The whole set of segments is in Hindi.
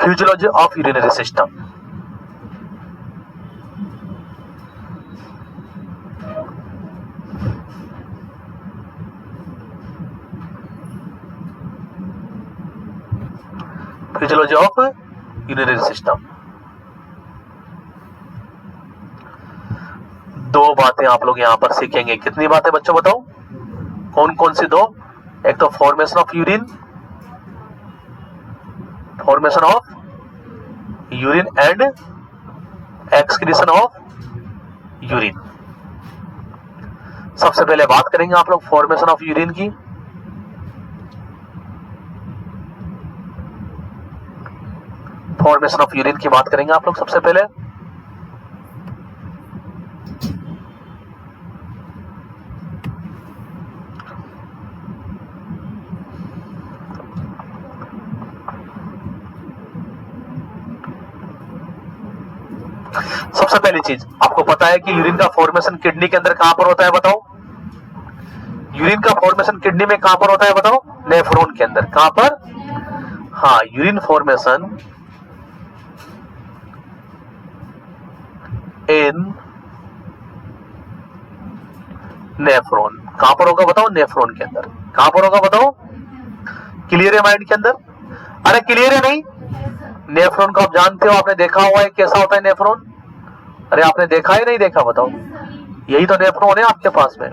Physiology of urinary system. Physiology of urinary system. दो बातें आप लोग यहां पर सीखेंगे। कितनी बातें बच्चों बताओ? कौन कौन सी दो? एक तो formation of urine, formation of urine and excretion of urine. सबसे पहले बात करेंगे आप लोग फॉर्मेशन ऑफ यूरिन की। फॉर्मेशन ऑफ यूरिन की बात करेंगे आप लोग सबसे पहले। सबसे पहली चीज आपको पता है कि यूरिन का फॉर्मेशन किडनी के अंदर कहां पर होता है बताओ? यूरिन का फॉर्मेशन किडनी में कहां पर होता है बताओ? नेफ्रॉन के अंदर। कहां पर? हाँ, यूरिन फॉर्मेशन इन नेफ्रॉन। कहां पर होगा बताओ? नेफ्रॉन के अंदर। कहां पर होगा बताओ? क्लियर है माइंड के अंदर? अरे क्लियर है नहीं? नेफ्रॉन को आप जानते हो, आपने देखा हुआ है कैसा होता है नेफ्रॉन? अरे आपने देखा ही नहीं देखा बताओ? यही तो नेफ्रॉन है आपके पास में,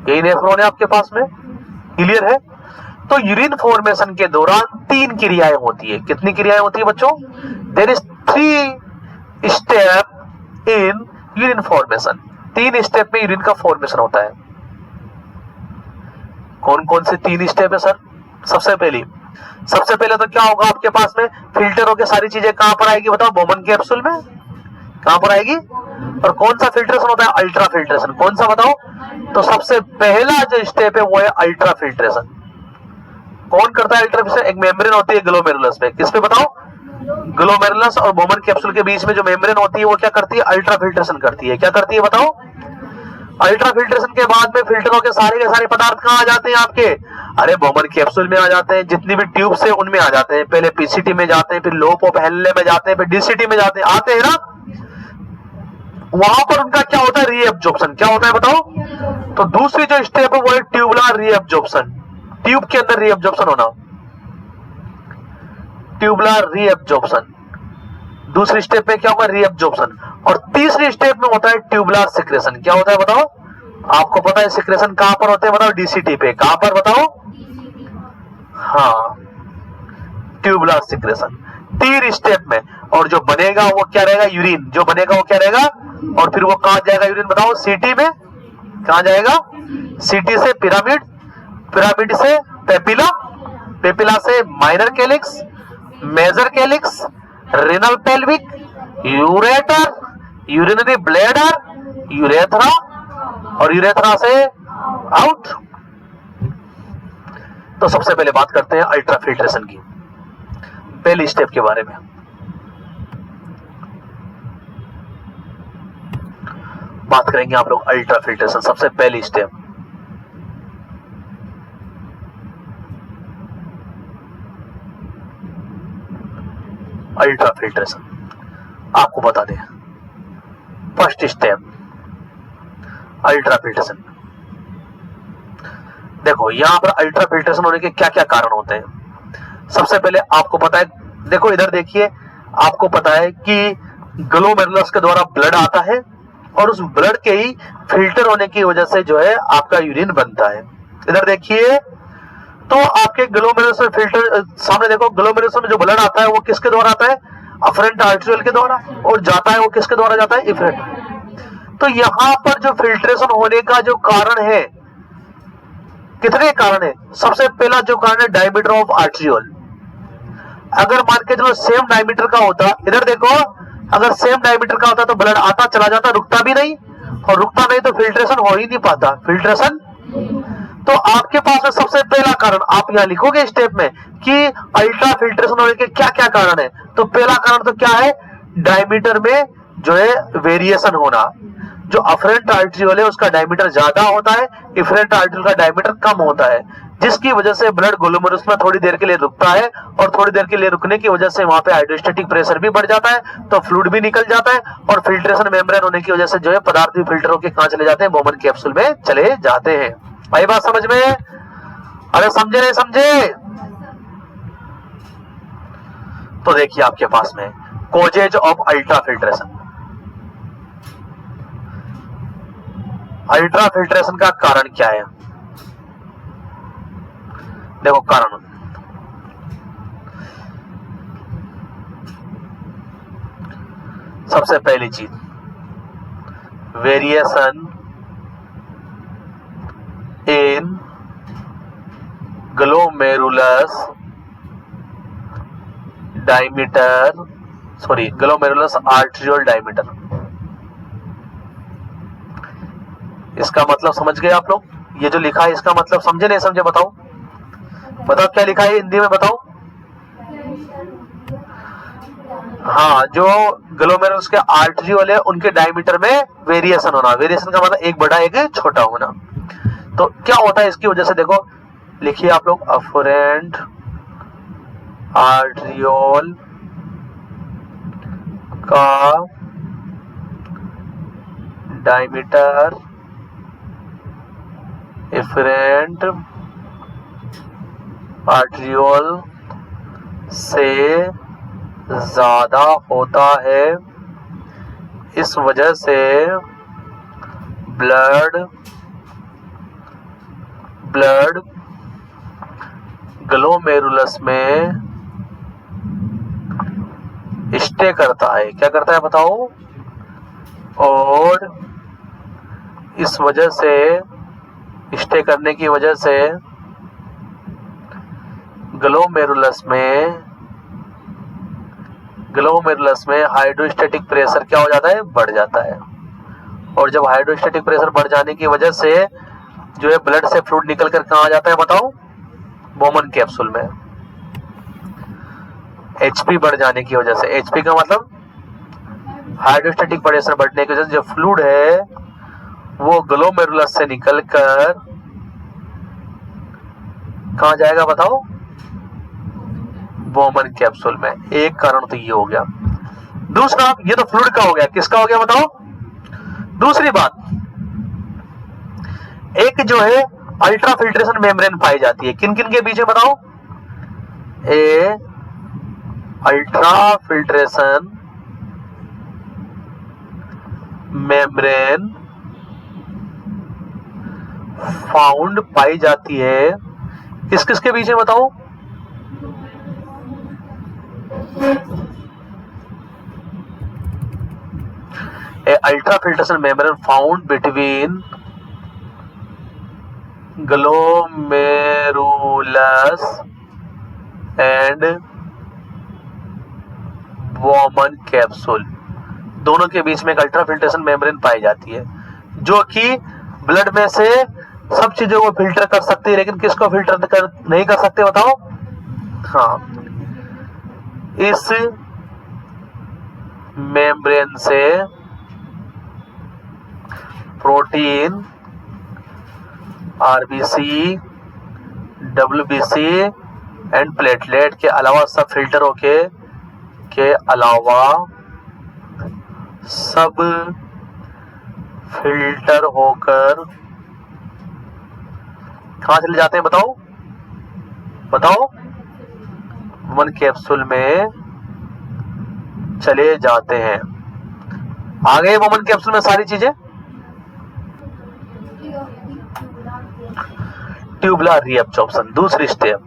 यही नेफ्रॉन है आपके पास में। क्लियर है? तो यूरिन फॉर्मेशन के दौरान 3 क्रियाएं होती है। कितनी क्रियाएं होती है बच्चों? There is 3 step in urine formation. 3 step में यूरिन का फॉर्मेशन होता है। कौन कौन से 3 स्टेप है सर? सबसे पहले तो क्या होगा आपके पास में? फिल्टर होकर सारी चीजें कहां पर आएगी बताओ? बोमन कैप्सूल में। कहां पर आएगी? और कौन सा फिल्ट्रेशन होता है? Ultra filtration. कौन सा बताओ? तो सबसे पहला जो स्टेप है वो है अल्ट्रा फिल्ट्रेशन। कौन करता है अल्ट्रा फिल्ट्रेशन? एक मेम्ब्रेन होती है ग्लोमेरुलस पे। किस पे बताओ? ग्लोमेरुलस और बोमन कैप्सूल के बीच में जो मेम्ब्रेन होती है वो क्या करती है? अल्ट्रा फिल्ट्रेशन करती है। क्या करती है बताओ? अल्ट्रा फिल्ट्रेशन के बाद में फिल्टरों के सारे पदार्थ कहां आ जाते हैं आपके? अरे बोमन कैप्सूल में आ जाते हैं। जितनी भी ट्यूब्स है उनमें आ जाते हैं। पहले पीसीटी में जाते हैं, फिर लोप ऑफ हेनले में जाते हैं, फिर डीसीटी में जाते हैं। आते हैं ना? वहां पर उनका क्या होता है? रीएब्जॉर्प्शन। क्या होता है बताओ? तो दूसरी जो स्टेप है वो है ट्यूबुलर रीएब्जॉर्प्शन। ट्यूब के अंदर रीएब्जॉर्प्शन होना, ट्यूबुलर रीएब्जॉर्प्शन। दूसरी स्टेप में क्या होगा? रीएब्जॉर्प्शन। और तीसरी स्टेप में होता है ट्यूबुलर सिक्रेशन। क्या होता है बताओ? आपको पता है सिक्रेशन कहां पर होते हैं बताओ? डीसीटी पे। कहां पर बताओ? हाँ, ट्यूबुलर सिक्रेशन। 3 स्टेप में। और जो बनेगा वो क्या रहेगा? यूरिन। जो बनेगा वो क्या रहेगा? और फिर वो कहां जाएगा यूरिन बताओ? सीटी में। कहां जाएगा? सीटी से पिरामिड, पिरामिड से पेपिला, पेपिला से minor calyx, major calyx, renal pelvic, ureter, urinary bladder, urethra, और यूरेथ्रा से आउट। तो सबसे पहले बात करते हैं अल्ट्रा फिल्ट्रेशन की, पहली स्टेप के बारे में। बात करेंगे आप लोग अल्ट्रा फिल्ट्रेशन, सबसे पहली स्टेप। अल्ट्रा फिल्ट्रेशन आपको बता दें, फर्स्ट स्टेप अल्ट्रा फिल्ट्रेशन। देखो यहां पर अल्ट्रा फिल्ट्रेशन होने के क्या क्या कारण होते हैं। सबसे पहले आपको पता है, देखो इधर देखिए, आपको पता है कि ग्लोमेरुलस के द्वारा ब्लड आता है और उस ब्लड के ही फिल्टर होने की वजह से जो है आपका यूरिन बनता है। इधर देखिए, तो आपके ग्लोमेरुलस में फिल्टर, सामने देखो ग्लोमेरुलस में जो ब्लड आता है वो किसके द्वारा आता है? अफरेंट आर्टेरियल के द्वारा। और जाता है वो किसके द्वारा जाता है? इफरेंट। तो यहां पर जो फिल्ट्रेशन होने का जो कारण है, कितने कारण है? सबसे पहला जो कारण है डायमीटर ऑफ आर्टेरियल। अगर मान के चलो सेम डायमीटर का होता, इधर देखो, अगर सेम डायमीटर का होता तो ब्लड आता चला जाता, रुकता भी नहीं, और रुकता नहीं तो फिल्ट्रेशन हो ही नहीं पाता। फिल्ट्रेशन तो आपके पास में सबसे पहला कारण आप यहां लिखोगे स्टेप में कि अल्ट्रा फिल्ट्रेशन होने के क्या क्या कारण है। तो पहला कारण तो क्या है? डायमीटर में जो है वेरिएशन होना, जो अफरेंट आर्टरियोल है उसका डायमीटर ज्यादा होता है, इफरेंट आर्टरियोल का डायमीटर कम होता है, जिसकी वजह से ब्लड ग्लोमेरुलस में थोड़ी देर के लिए रुकता है, और थोड़ी देर के लिए रुकने की वजह से वहां पे हाइड्रोस्टैटिक प्रेशर भी बढ़ जाता है, तो फ्लूइड भी निकल जाता है, और फिल्ट्रेशन मेम्ब्रेन होने की वजह से जो है पदार्थ भी फिल्टर होकर कहां चले जाते हैं, बोमन कैप्सूल में चले जाते हैं। आई बात समझ में? अरे समझे नहीं समझे? तो देखिए आपके पास में causes of ultra filtration. Ultra filtration का कारण क्या है? देखो कारण, सबसे पहली चीज variation in glomerulus diameter, sorry glomerulus आर्टरियोल diameter. इसका मतलब समझ गए आप लोग? ये जो लिखा है इसका मतलब समझे नहीं समझे? बताओ बताओ क्या लिखा है हिंदी में, बताओ। हाँ, जो ग्लोमेरुलस के आर्टरियोल है उनके डायमीटर में वेरिएशन होना। वेरिएशन का मतलब एक बड़ा एक छोटा होना। तो क्या होता है इसकी वजह से? देखो लिखिए आप लोग, अफरेंट आर्टरियोल का डायमीटर इफरेंट आर्टरियोल से ज्यादा होता है, इस वजह से ब्लड ग्लोमेरुलस में स्टे करता है। क्या करता है बताओ? और इस वजह से, स्टे करने की वजह से ग्लोमेरुलस में हाइड्रोस्टैटिक प्रेशर क्या हो जाता है? बढ़ जाता है। और जब हाइड्रोस्टैटिक प्रेशर बढ़ जाने की वजह से जो है ब्लड से फ्लूइड निकल कर कहां आ जाता है बताओ? बोमन कैप्सूल में। एचपी बढ़ जाने की वजह से, एचपी का मतलब हाइड्रोस्टैटिक प्रेशर बढ़ने की वजह से जो फ्लूइड है वो ग्लोमेरुलस से निकलकर कहां जाएगा बताओ? बोमन कैप्सूल में। एक कारण तो ये हो गया। दूसरा, ये तो फ्लूइड का हो गया, किसका हो गया बताओ? दूसरी बात, एक जो है अल्ट्रा फिल्ट्रेशन मेम्ब्रेन पाई जाती है। किन किन के बीच में बताओ? A ultra filtration membrane found पाई जाती है, किस किस के बीच में बताओ? A ultra filtration membrane found between glomerulus and Bowman capsule, दोनों के बीच में एक अल्ट्रा फिल्ट्रेशन मेम्ब्रेन पाई जाती है, जो कि ब्लड में से सब चीजों को फिल्टर कर सकती है, लेकिन किसको फिल्टर नहीं कर सकते बताओ? हाँ, इस मेम्ब्रेन से protein, RBC, WBC and platelet के अलावा सब फिल्टरों के अलावा सब फिल्टर होकर कहां चले जाते हैं बताओ? बताओ? बोमन कैप्सूल में चले जाते हैं। आ गए बोमन कैप्सूल में सारी चीजें। ट्यूबुलर रीअब्जॉर्प्शन, दूसरी स्टेप।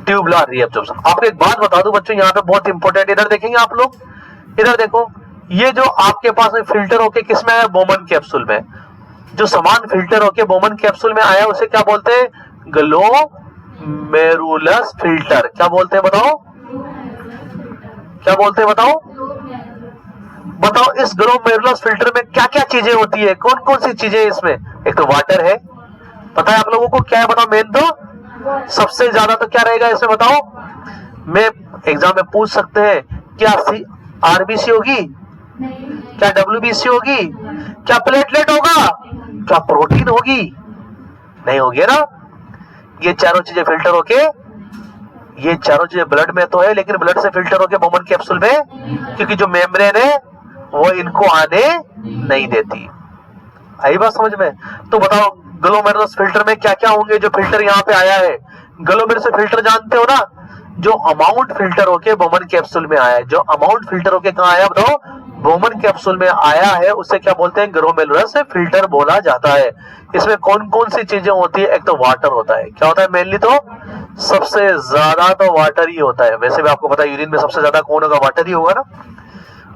Tubular reabsorption. आपको एक बात बता दूं बच्चों, यहाँ पे बहुत इंपॉर्टेंट, इधर देखेंगे आप लोग, इधर देखो, ये जो आपके पास में फिल्टर होके किसमें आया? बोमन कैप्सूल में। जो सामान फिल्टर होके बोमन कैप्सूल में आया उसे क्या बोलते हैं? Glomerulus filter. क्या बोलते हैं बताओ? क्या बोलते हैं बताओ? बताओ इस ग्लोमेरुलस फिल्टर में क्या क्या चीजें होती है? कौन कौन सी चीजें इसमें? एक तो वाटर है, पता है आप लोगों को क्या है बताओ? मेन तो सबसे ज्यादा तो क्या रहेगा इसमें बताओ? मैं एग्जाम में पूछ सकते हैं, क्या आरबीसी होगी, क्या डब्ल्यूबीसी होगी, क्या प्लेटलेट होगा, क्या प्रोटीन होगी? नहीं होगी ना। ये चारों चीजें फिल्टर होके, ये चारों चीजें ब्लड में तो है लेकिन ब्लड से फिल्टर होके बोमन कैप्सूल में, क्योंकि जो मेम्ब्रेन है वो इनको आने नहीं देती। आई बात समझ में? तो बताओ ग्लोमेरुलस फिल्टर में क्या क्या होंगे जो फिल्टर यहाँ पे आया है? ग्लोमेरुलस फिल्टर जानते हो ना, जो अमाउंट फिल्टर होके बोमन कैप्सूल में आया है। जो अमाउंट फिल्टर होके कहाँ आया बताओ? बोमन कैप्सूल में आया है, उसे क्या बोलते हैं? ग्लोमेरुलस फिल्टर बोला जाता है। इसमें कौन कौन सी चीजें होती है? एक तो वाटर होता है। क्या होता है मेनली? तो सबसे ज्यादा तो वाटर ही होता है। वैसे भी आपको पता है यूरिन में सबसे ज्यादा कौन होगा? वाटर ही होगा ना।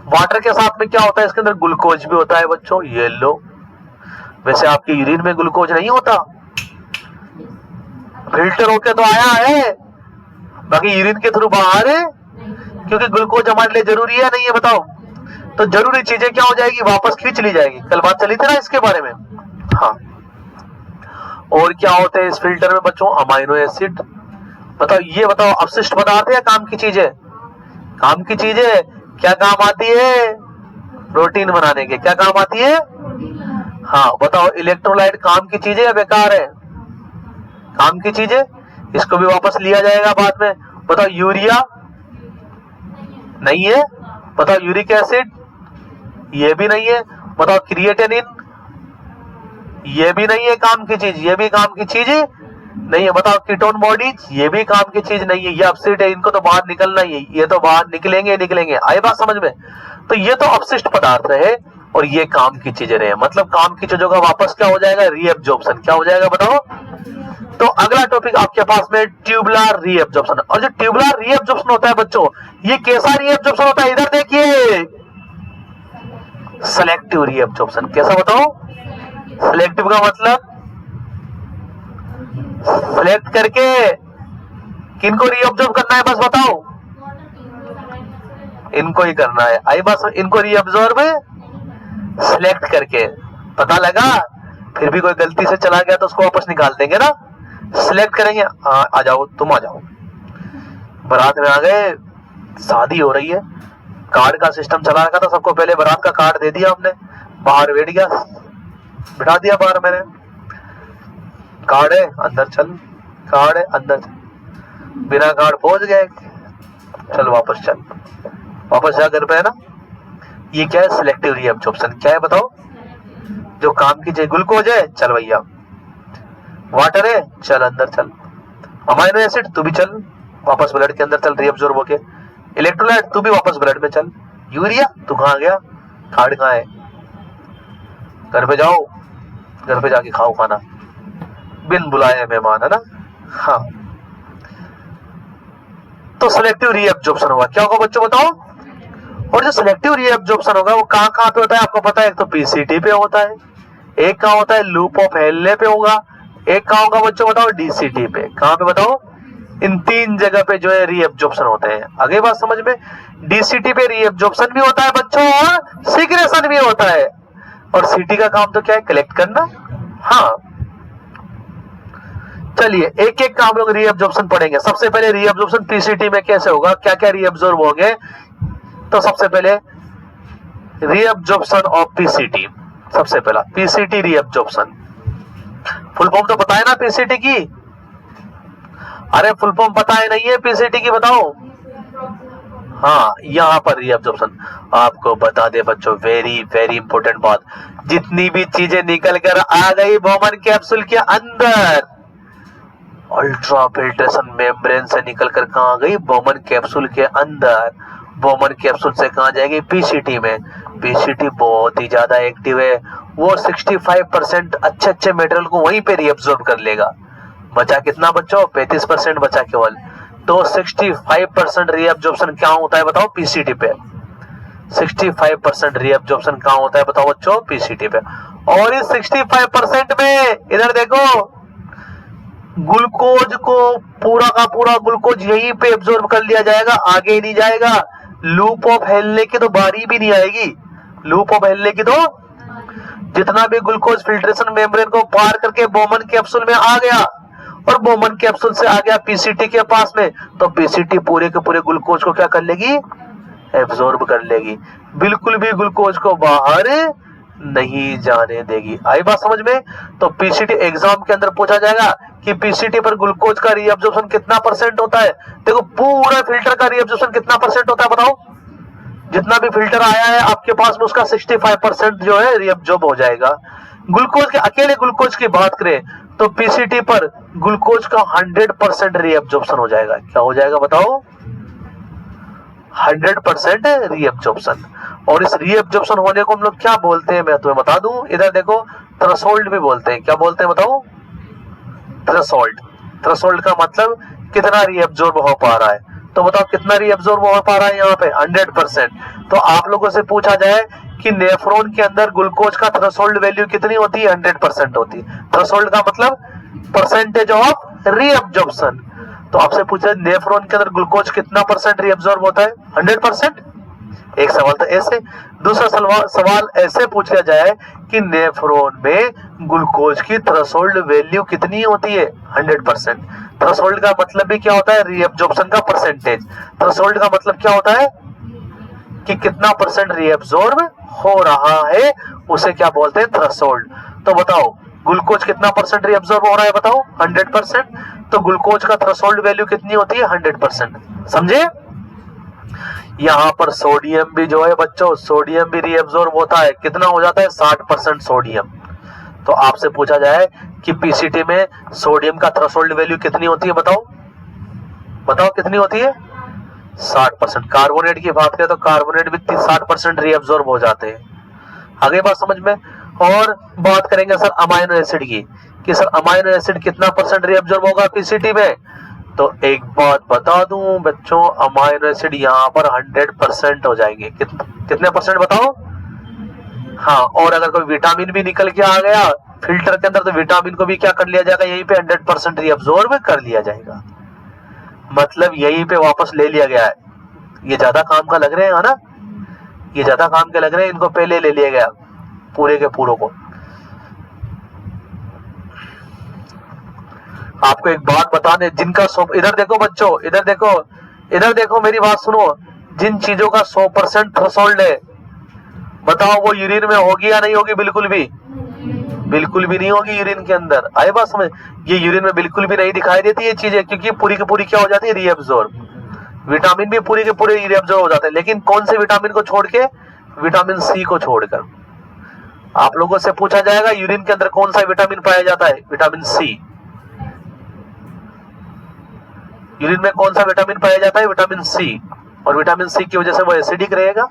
वाटर के साथ में क्या होता है? इसके अंदर ग्लूकोज भी होता है बच्चों, ये लो। वैसे आपके यूरिन में ग्लूकोज नहीं होता, फिल्टर होके तो आया है, बाकी यूरिन के थ्रू बाहर है, क्योंकि ग्लूकोज हमारे लिए जरूरी है नहीं है बताओ? तो जरूरी चीजें क्या हो जाएगी? वापस खींच ली जाएगी। कल बात चली थी ना इसके बारे में। हाँ, और क्या होते हैं इस फिल्टर में बच्चों? Amino acid. बताओ ये बताओ, अपशिष्ट पदार्थ है या काम की चीज है? काम की चीज है। क्या काम आती है? प्रोटीन बनाने के। क्या काम आती है? हाँ बताओ, इलेक्ट्रोलाइट काम की चीज है या बेकार है? काम की चीज है, इसको भी वापस लिया जाएगा बाद में। बताओ यूरिया नहीं है। बताओ यूरिक एसिड, ये भी नहीं है। बताओ क्रिएटिनिन, ये भी नहीं है काम की चीज, ये भी काम की चीज नहीं है। बताओ कीटोन बॉडीज, ये भी काम की चीज नहीं है। ये अपशिष्ट है, इनको तो बाहर निकलना ही है, ये तो बाहर निकलेंगे निकलेंगे। आई बात समझ में? तो ये तो अपशिष्ट पदार्थ रहे और ये काम की चीजें रहे। मतलब काम की चीजों का वापस क्या हो जाएगा? रीएब्जॉर्प्शन। क्या हो जाएगा बताओ? तो अगला टॉपिक आपके पास में ट्यूबुलर रीएब्जॉर्प्शन। और जो ट्यूबुलर रीएब्जॉर्प्शन होता है बच्चों, ये कैसा रीएब्जॉर्प्शन होता है? इधर देखिए, सेलेक्टिव रीएब्जॉर्प्शन। कैसा बताओ? सेलेक्टिव का मतलब सेलेक्ट करके किनको रीअब्जॉर्ब करना है? बस बताओ, इनको ही करना है। आई बस इनको रीअब्जॉर्ब सेलेक्ट करके। पता लगा? फिर भी कोई गलती से चला गया तो उसको वापस निकाल देंगे ना। सिलेक्ट करेंगे, हाँ आ जाओ, तुम आ जाओ। बारात में आ गए, शादी हो रही है, कार्ड का सिस्टम चला रखा था। सबको पहले बारात का कार्ड दे दिया हमने, बाहर बैठ गया, बिठा दिया बाहर मैंने। कार्ड है अंदर चल, कार्ड है अंदर चल। बिना कार्ड पहुंच गए, चल वापस चल, वापस जा घर पे है ना। ये क्या है? Selective reabsorption. क्या है बताओ? जो काम की चीज, ग्लूकोज है चल भैया, वाटर है चल अंदर चल, अमाइनो एसिड तू भी चल वापस ब्लड के अंदर चल रीअब्जॉर्ब होके, इलेक्ट्रोलाइट तू भी वापस ब्लड में चल, यूरिया तू कहां गया, कार्ड कहां है? घर पे जाओ, घर पे जाके खाओ खाना, बिन बुलाए मेहमान, है ना। हाँ, तो सिलेक्टिव रीअब्जॉर्प्शन होगा। क्या होगा बच्चों बताओ? और जो सिलेक्टिव रीअब्जॉर्प्शन होगा वो कहां कहां पे होता है आपको पता है? एक तो पीसीटी पे होता है, एक कहां होता है? लूप ऑफ हेल्ले पे होगा, एक कहां होगा बच्चों बताओ? डीसीटी पे। कहां पे बताओ? इन तीन जगह पे जो है रीअब्जॉर्प्शन होते हैं। आगे बात समझ में? डीसीटी पे रीअब्जॉर्प्शन भी होता है बच्चों और सीक्रेशन भी होता है। और सीटी का काम तो क्या है? कलेक्ट करना। हाँ, चलिए एक एक का हम लोग रीअब्जॉर्प्शन पढ़ेंगे। सबसे पहले रीअब्जॉर्प्शन पीसीटी में कैसे होगा, क्या क्या रीअब्जॉर्ब होंगे? तो सबसे पहले रीअब्जॉर्प्शन ऑफ पीसीटी। सबसे पहला पीसीटी रीअब्जॉर्प्शन, फुल फॉर्म तो पता है ना पीसीटी की? अरे फुल फॉर्म पता है नहीं है पीसीटी की? बताओ। हाँ, यहाँ पर रीअब्जॉर्प्शन आपको बता दे बच्चों, वेरी वेरी इंपॉर्टेंट बात, जितनी भी चीजें निकल कर आ गई बोमन कैप्सूल के अंदर, अल्ट्रा फिल्ट्रेशन मेम्ब्रेन से निकल कर कहां गई? बोमन कैप्सूल के अंदर। बोमन कैप्सूल से कहां जाएगी? पीसीटी में। पीसीटी बहुत ही ज्यादा एक्टिव है, वो 65% अच्छे अच्छे मटेरियल को वहीं पे रीअब्सॉर्ब कर लेगा। बचा कितना बच्चों? 35% बचा केवल। तो 65% रीअब्जॉर्प्शन क्या होता है बताओ? पीसीटी पे। 65% रीअब्जॉर्प्शन कहां होता है बताओ बच्चों? पीसीटी पे। और इस 65% में इधर देखो, ग्लूकोज को पूरा का पूरा ग्लूकोज यहीं पे एब्जॉर्ब कर लिया जाएगा, आगे ही नहीं जाएगा। लूप ऑफ हेल्ले की तो बारी भी नहीं आएगी, लूप ऑफ हेल्ले की तो जितना भी ग्लूकोज फिल्ट्रेशन मेम्ब्रेन को पार करके बोमन कैप्सूल में आ गया और बोमन कैप्सूल से आ गया पीसीटी के पास में, तो पीसीटी पूरे के पूरे ग्लूकोज को क्या कर लेगी, एब्जॉर्ब कर लेगी, बिल्कुल भी ग्लूकोज को बाहर नहीं जाने देगी। आई बात समझ में? तो पीसीटी एग्जाम के अंदर पूछा जाएगा कि पीसीटी पर ग्लूकोज का रीअब्जॉर्प्शन कितना परसेंट होता है। देखो पूरा फिल्टर का रीअब्जॉर्प्शन कितना परसेंट होता है बताओ? जितना भी फिल्टर आया है आपके पास में उसका 65% जो है रीअब्जॉर्ब हो जाएगा। ग्लूकोज के अकेले ग्लूकोज की बात करें तो पीसीटी पर ग्लूकोज का 100% रीअब्जॉर्प्शन हो जाएगा। क्या हो जाएगा बताओ? 100% रीअब्जॉर्प्शन। और इस रीअब्जॉर्प्शन होने को हम लोग क्या बोलते हैं मैं तुम्हें बता दूं। इधर देखो थ्रेशोल्ड भी बोलते हैं। क्या बोलते हैं बताओ? थ्रेशोल्ड। थ्रेशोल्ड का मतलब कितना रीअब्जॉर्ब हो पा रहा है। तो बताओ कितना रीअब्जॉर्ब हो पा रहा है यहाँ पे? 100%। तो आप लोगों से पूछा जाए कि नेफ्रॉन के अंदर ग्लूकोज का थ्रेशोल्ड वैल्यू कितनी होती है? 100% होती है। थ्रेशोल्ड का मतलब परसेंटेज ऑफ रीअब्जॉर्प्शन। तो आपसे पूछा नेफ्रॉन के अंदर ग्लूकोज कितना परसेंट रीअब्जॉर्ब होता है? 100%। एक सवाल तो ऐसे। दूसरा सवाल ऐसे पूछ लिया जाए कि नेफ्रॉन में ग्लूकोज की थ्रेशोल्ड वैल्यू कितनी होती है? 100%। थ्रेशोल्ड का मतलब भी क्या होता है? रीअब्जॉर्प्शन का परसेंटेज। थ्रेशोल्ड का मतलब क्या होता है कि कितना परसेंट रीअब्जॉर्ब हो रहा है, उसे क्या बोलते हैं? थ्रेशोल्ड। तो बताओ ग्लूकोज कितना परसेंट रीअब्जॉर्ब हो रहा है बताओ? 100%। तो ग्लूकोज का थ्रेशोल्ड वैल्यू कितनी होती है? 100%। समझे? यहां पर सोडियम भी जो है बच्चों, सोडियम भी रीअब्जॉर्ब होता है। कितना हो जाता है? 60% सोडियम। तो आपसे पूछा जाए कि पीसीटी में सोडियम का थ्रेशोल्ड वैल्यू कितनी होती है बताओ? बताओ कितनी होती है? 60%। कार्बोनेट की बात करें तो कार्बोनेट भी 60% रीअब्जॉर्ब हो जाते हैं। आगे बात समझ में? और बात करेंगे सर अमाइनो एसिड की कि सर अमाइनो एसिड कितना परसेंट रीअब्जॉर्ब होगा पीसीटी में। तो एक बात बता दूं बच्चों, अमाइनो एसिड यहाँ पर 100% हो जाएंगे। कितने परसेंट बताओ? हाँ, और अगर कोई विटामिन भी निकल के आ गया फिल्टर के अंदर तो विटामिन को भी क्या कर लिया जाएगा? यहीं पे 100% रीअब्जॉर्ब कर लिया जाएगा। मतलब यहीं पे वापस ले लिया गया है। ये ज्यादा काम का लग रहे हैं ना, ये ज्यादा काम के लग रहे हैं, इनको पहले ले लिया गया पूरे के पूरों को। आपको एक बात बताने, जिनका इधर देखो बच्चों, इधर देखो मेरी बात सुनो। जिन चीजों का 100% थ्रेशोल्ड है बताओ वो यूरिन में होगी या नहीं होगी? बिल्कुल भी नहीं होगी यूरिन के अंदर। आए बात समझ? ये यूरिन में बिल्कुल भी नहीं दिखाई देती ये चीजें, क्योंकि पूरी की पूरी क्या हो जाती है? रीअब्जॉर्ब। विटामिन भी पूरे के पूरे रीअब्जॉर्ब हो जाते हैं, लेकिन कौन से विटामिन को छोड़ के? विटामिन सी को छोड़कर। आप लोगों से पूछा जाएगा यूरिन के अंदर कौन सा विटामिन पाया जाता है? विटामिन सी। यूरिन में कौन सा विटामिन पाया जाता है? Vitamin C. और विटामिन सी की वजह से वो एसिडिक रहेगा।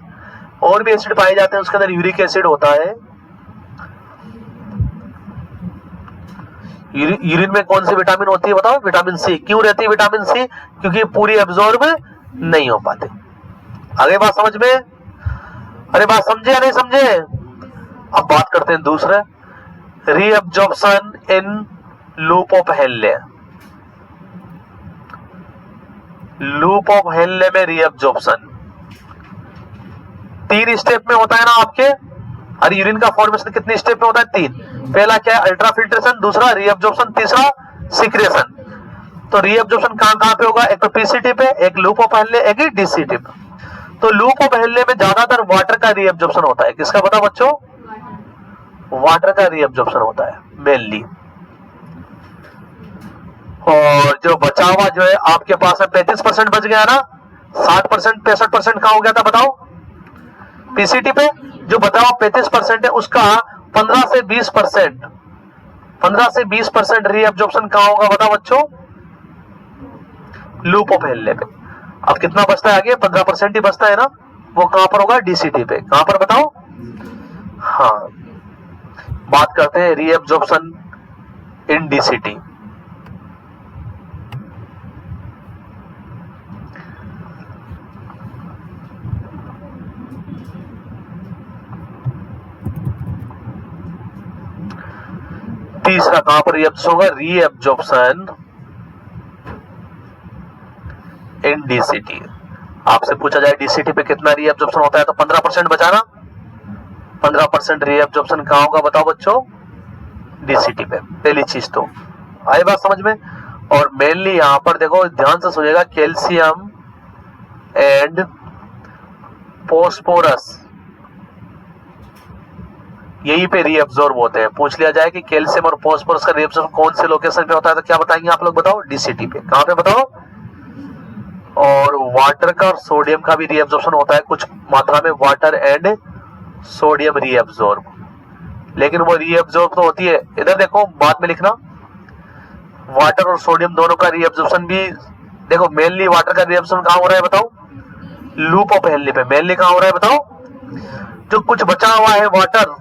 और भी एसिड पाए जाते हैं उसके अंदर, यूरिक एसिड होता है। यूरिन में कौन सी विटामिन होती है बताओ? Vitamin C. क्यों रहती है विटामिन सी? क्योंकि पूरी एब्जॉर्ब नहीं हो पाते। आगे बात समझ में? अरे बात समझे या नहीं समझे? अब बात करते हैं दूसरा, reabsorption in loop of Henle. Loop of Henle में रीअब्जॉर्प्शन 3 स्टेप में होता है ना आपके। और यूरिन का फॉर्मेशन कितने स्टेप में होता है? 3। पहला क्या है? अल्ट्राफिल्ट्रेशन, दूसरा रीअब्जॉर्प्शन, तीसरा सिक्रेशन। तो रीअब्जॉर्प्शन कहां पे होगा? एक तो पीसीटी पे, एक लूप ऑफ हेनले, एक डीसीटी पे। तो लूप ऑफ हेनले में ज्यादातर वाटर का रीअब्जॉर्प्शन होता है। किसका पता बच्चों? वाटर का रीअब्जॉर्प्शन होता है मेनली। और जो बचा हुआ जो है आपके पास में 35% बच गया ना, 60% 65% कहां हो गया था बताओ? पीसीटी पे। जो बचा हुआ 35% है उसका 15 से 20% रीअब्जॉर्प्शन कहां होगा बताओ बच्चों? लूप ऑफ हेनले पे। अब कितना बचता है आगे? 15% ही बचता है ना, वो कहां पर होगा? डीसीटी पे। कहां पर बताओ? हाँ, बात करते हैं रीअब्जॉर्प्शन इन डीसीटी। तीसरा कहां पर रीअब्जॉर्प्शन होगा? रीअब्जॉर्प्शन इन डीसीटी। आपसे पूछा जाए डीसीटी पे कितना रीअब्जॉर्प्शन होता है तो 15% बचाना। 15% रीएब्जॉर्प्शन कहाँ होगा बताओ बच्चों? डीसीटी पे। पहली चीज तो आई बात समझ में। और मेनली यहां पर देखो ध्यान से सुनिएगा, कैल्शियम एंड फोस्फोरस यहीं पे रीअब्सॉर्ब होते हैं। पूछ लिया जाए कि कैल्शियम और फोस्फोरस का रीअब्सॉर्ब कौन से लोकेशन पे होता है तो क्या बताएंगे आप लोग? बताओ डीसीटी पे। कहां पे बताओ? और वाटर का और सोडियम का भी रीअब्सॉर्प्शन होता है कुछ मात्रा में, वाटर एंड सोडियम रीअब्सॉर्ब। लेकिन वो रीअब्सॉर्ब तो होती है, इधर देखो बाद में लिखना, वाटर और सोडियम दोनों का रीअब्सॉर्प्शन भी देखो। मेनली वाटर का रीअब्सॉर्प्शन कहां हो रहा है बताओ? लूप ऑफ हेनली पे। मेनली कहां हो रहा है बताओ? जो कुछ बचा हुआ है वाटर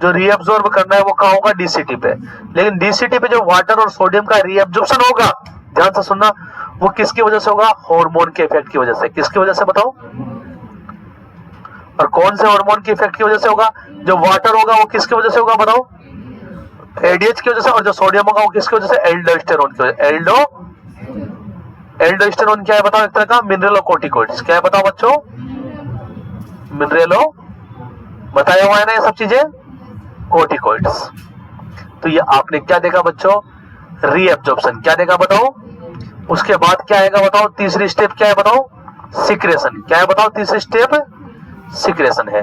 जो रीअब्सॉर्ब करना है वो कहां होगा? डीसीटी पे। लेकिन डीसीटी पे जो वाटर और सोडियम का रीअब्सॉर्प्शन होगा, ध्यान से सुनना, वो किसकी वजह से होगा? हार्मोन के इफेक्ट की वजह से। किसकी वजह से बताओ? और कौन से हार्मोन के इफेक्ट की वजह से होगा? जो वाटर होगा वो किसकी वजह से होगा बताओ? एडीएच की वजह से। और जो सोडियम होगा वो किसकी वजह से? एल्डोस्टेरोन की वजह से। एल्डोस्टेरोन क्या है बताओ? एक तरह का मिनरलोकोर्टिकोइड्स। क्या है बताओ बच्चों? मिनरलो बताया हुआ है ना ये सब चीजें, कोर्टिकोइड्स। तो ये आपने क्या देखा बच्चों? रीअब्जॉर्प्शन। क्या देखा बताओ? उसके बाद क्या आएगा बताओ? तीसरी स्टेप क्या है बताओ? सिक्रेशन। क्या है बताओ? तीसरी स्टेप सिक्रेशन है।